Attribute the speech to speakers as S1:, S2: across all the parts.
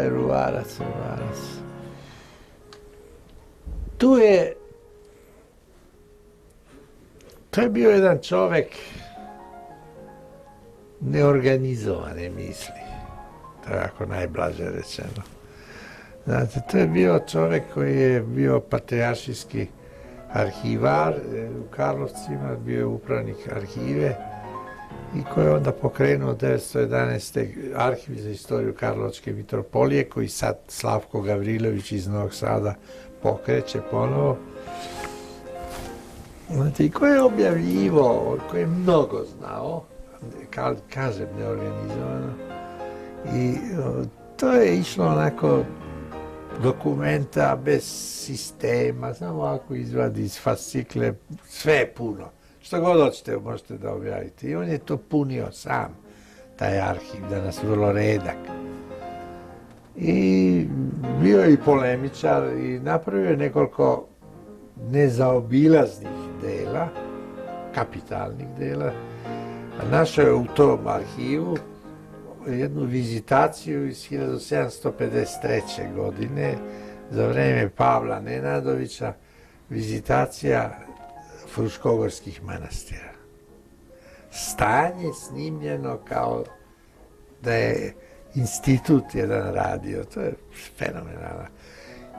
S1: Ruvarac. To je bio jedan čovek neorganizovane misli. To je ako najblaže rečeno. Znate, to je bio čovek koji je bio patrijaršijski arhivar u Karlovcima, bio je upravnik arhive i koji je onda pokrenuo 1911. arhiv za istoriju Karlovačke mitropolije, koji sad Slavko Gavrilović iz Novog Sada pokreće ponovo. Znate, i koji je objavljivo, koji je mnogo znao, kažem neorganizovano, i to je išlo onako dokumenta bez sistema, samo ovako izvadi iz fascikle, sve je puno. Što god hoćete možete da objavite. I on je to punio sam, taj arhiv, danas vrlo redak. I bio je i polemičar i napravio je nekoliko nezaobilaznih dela, kapitalnih dela. Našao je u tom arhivu jednu vizitaciju iz 1753. godine za vreme Pavla Nenadovića, vizitacija Fruškogorskih manastira. Stanje snimljeno kao da je institut jedan radio, to je fenomenalno.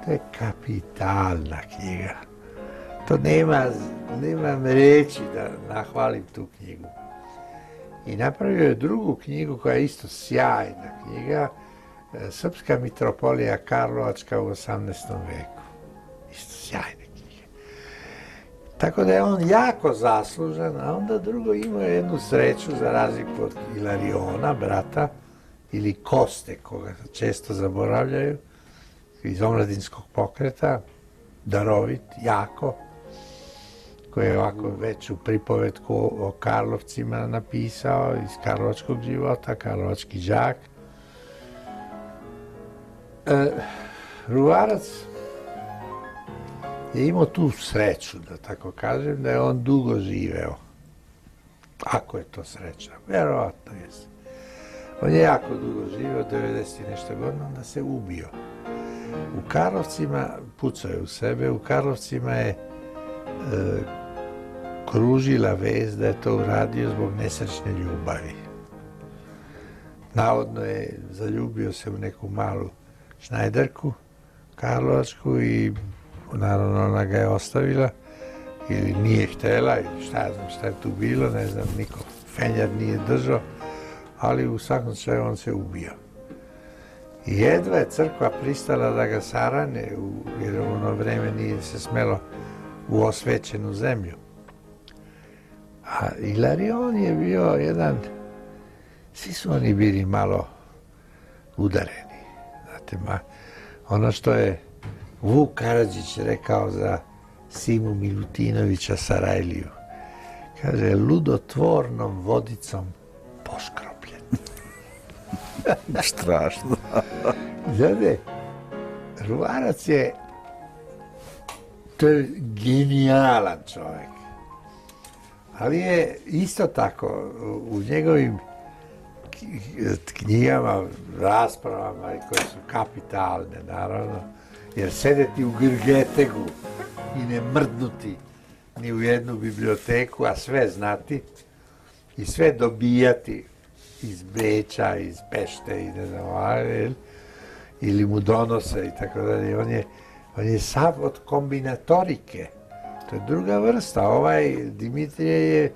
S1: To je kapitalna knjiga. To nemam reći da nahvalim tu knjigu. I napravio je drugu knjigu koja je isto sjajna knjiga, Srpska mitropolija Karlovačka u 18. veku. Isto sjajne knjige. Tako da je on jako zaslužan, a onda drugo imao jednu sreću za razliku od Ilariona, brata, ili Koste, koga često zaboravljaju, iz omladinskog pokreta, darovit, jako, koji je ovako veću pripovetku o Karlovcima napisao, iz karlovačkog života, karlovački đak. Ruvarac je imao tu sreću, da tako kažem, da je on dugo živeo. Ako je to sreća, verovatno jeste. On je jako dugo živeo, 90 i nešto godina, onda se ubio. U Karlovcima, pucao je u sebe, u Karlovcima je kružila vest da je to uradio zbog nesrećne ljubavi. Navodno je zaljubio se u neku malu šnajderku karlovačku i naravno ona ga je ostavila ili nije htjela, ili šta ja znam šta je tu bilo, ne znam, niko fenjar nije držao, ali u svakom slučaju on se ubio. I jedva je crkva pristala da ga sarane, jer u ono vreme nije se smelo u osvećenu zemlju. A Ilarion je bio jedan, svi su oni bili malo udareni. Znate, ono što je Vuk Karadžić rekao za Simu Milutinovića Sarajliju, kaže, ludotvornom vodicom poškropljen.
S2: Strašno.
S1: Znate, Ruvarac je, to je genijalan čovjek, ali je isto tako u njegovim knjigama, raspravama koje su kapitalne, naravno, jer sedeti u Grgetegu i ne mrdnuti ni u jednu biblioteku, a sve znati i sve dobijati iz Beča, iz Pešte i ne znam, ili mu donose i tako dalje. On je sav od kombinatorike. To je druga vrsta. Ovaj Dimitrije je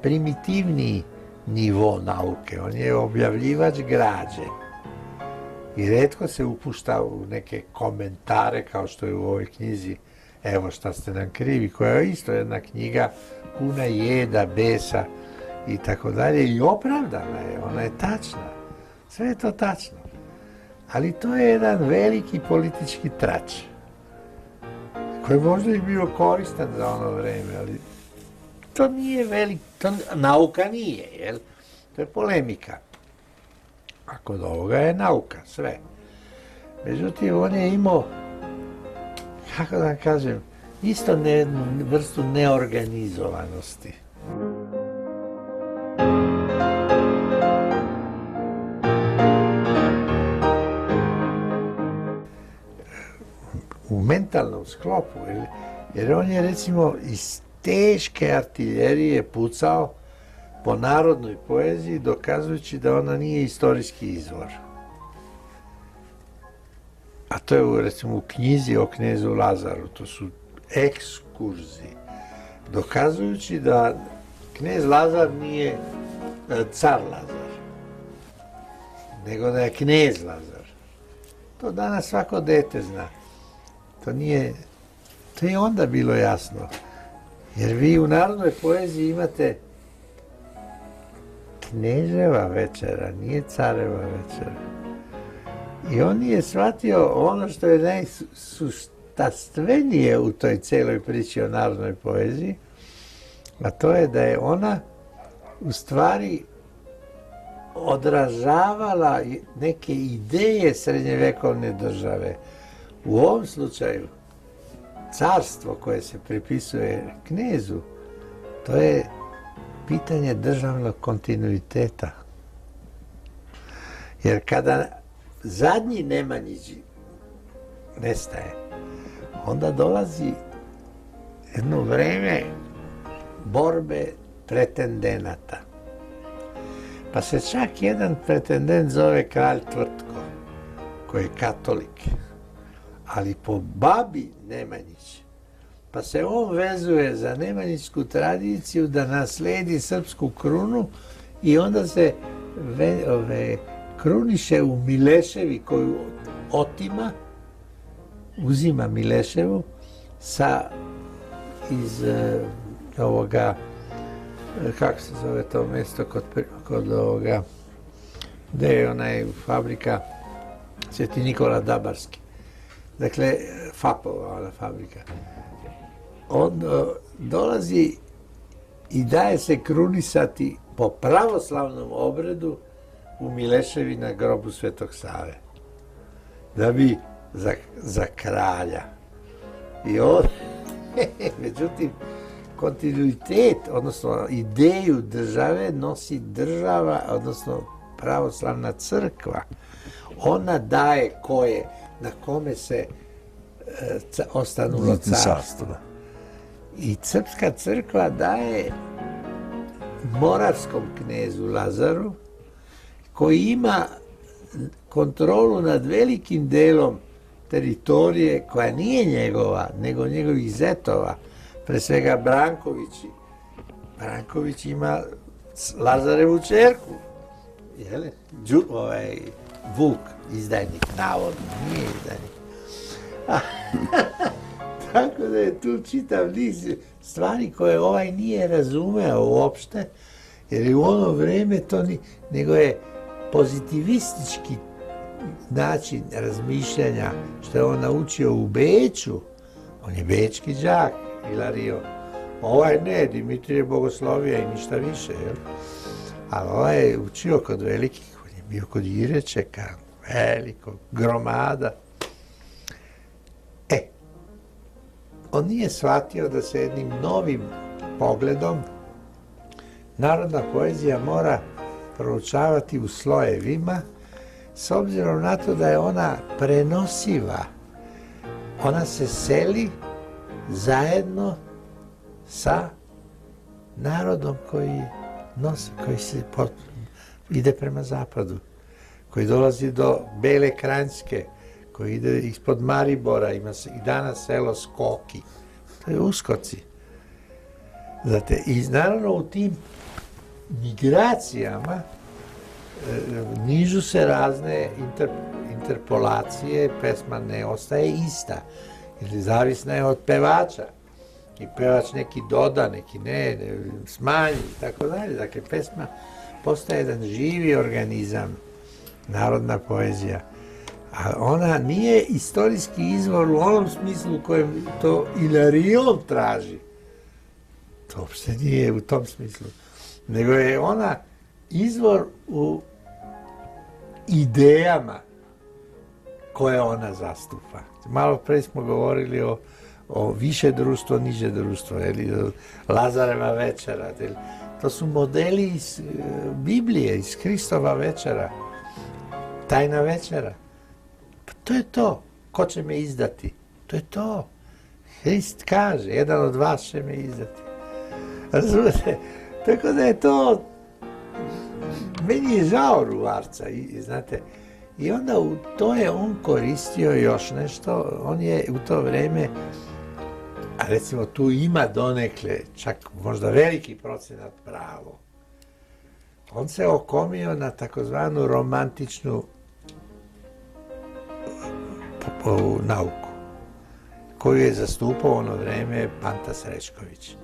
S1: primitivni nivo nauke. On je objavljivač građe. I retko se upušta u neke komentare kao što je u ovoj knjizi Evo šta ste nam krivi, koja je isto jedna knjiga puna jeda, besa i tako dalje. I opravdana je, ona je tačna. Sve je to tačno. Ali to je jedan veliki politički trač, koji možda i bio koristan za ono vreme, ali to nije nauka nije, jel? To je polemika. A kod ovoga je nauka, sve. Međutim, on je imao, kako da kažem, isto jednu vrstu neorganizovanosti. mentalnom sklopu, jer on je recimo iz teške artiljerije pucao po narodnoj poeziji, dokazujući da ona nije istorijski izvor. A to je recimo u knjizi o knezu Lazaru, to su ekskurzi, dokazujući da knez Lazar nije car Lazar, nego da je knez Lazar. To danas svako dete zna. To je onda bilo jasno. Jer vi u narodnoj poeziji imate kneževa večera, nije careva večera. I on je shvatio ono što je najsuštastvenije u toj celoj priči o narodnoj poeziji, a to je da je ona u stvari odražavala neke ideje srednjevekovne države. U ovom slučaju carstvo koje se pripisuje knezu, to je pitanje državnog kontinuiteta. Jer kada zadnji Nemanjić nestaje, onda dolazi jedno vreme borbe pretendenata. Pa se čak jedan pretendent zove kralj Tvrtko, koji je katolik, ali po babi Nemanjić. Pa se on vezuje za nemanjićku tradiciju da nasledi srpsku krunu i onda se kruniše u Mileševi koju otima, uzima Mileševu iz ovoga, kako se zove to mjesto kod ovoga, gdje je onaj fabrika Sveti Nikola Dabarski. Dakle, FAP-ova ona fabrika. On dolazi i daje se krunisati po pravoslavnom obredu u Mileševi na grobu Svetog Save. Da bi za kralja. I on, međutim, kontinuitet, odnosno ideju države nosi država, odnosno pravoslavna crkva. Ona daje na kome se ostanulo carstvo. I srpska crkva daje moravskom knezu Lazaru, koji ima kontrolu nad velikim delom teritorije koja nije njegova, nego njegovih zetova, pre svega Brankovići. Branković ima Lazarevu čerku, Vuk, izdajnik, navodno, nije izdajnik. Tako da je tu čitav niz stvari koje ovaj nije razumeo uopšte, jer je u ono vreme to nego je pozitivistički način razmišljanja što je on naučio u Beču. On je bečki đak, Ilario. Ovaj ne, Dimitrije bogoslovija i ništa više. Ali ovaj je učio kod velikih, on je bio kod Irečeka, velikog, gromada. On nije shvatio da se jednim novim pogledom narodna poezija mora proučavati u slojevima, s obzirom na to da je ona prenosiva. Ona se seli zajedno sa narodom koji ide prema zapadu, koji dolazi do Bele Kranjske, koji ide ispod Maribora, ima se i danas selo Skoki. To je Uskoci. Znate, i naravno u tim migracijama nižu se razne interpolacije, pesma ne ostaje ista, ili zavisna je od pevača. I pevač neki doda, neki ne, smanji, tako dalje. Dakle, pesma postaje jedan živi organizam, narodna poezija. A ona nije istorijski izvor u onom smislu u kojem to Ilarion traži. To uopšte nije u tom smislu. Nego je ona izvor u idejama koje ona zastupa. Malo pre smo govorili o više društvo, niže društvo, Lazareva večera. To su modeli iz Biblije, iz Hristova večera. Tajna večera. To je to. Ko će me izdati? To je to. Hrist kaže, jedan od vas će me izdati. Razumete? Tako da je to, meni je žao Ruvarca, znate, i onda to je on koristio još nešto, on je u to vrijeme, a recimo tu ima donekle, čak možda veliki procenat pravo, on se okomio na takozvanu romantičnu nauku, koju je zastupao ono vrijeme Panta Srećković.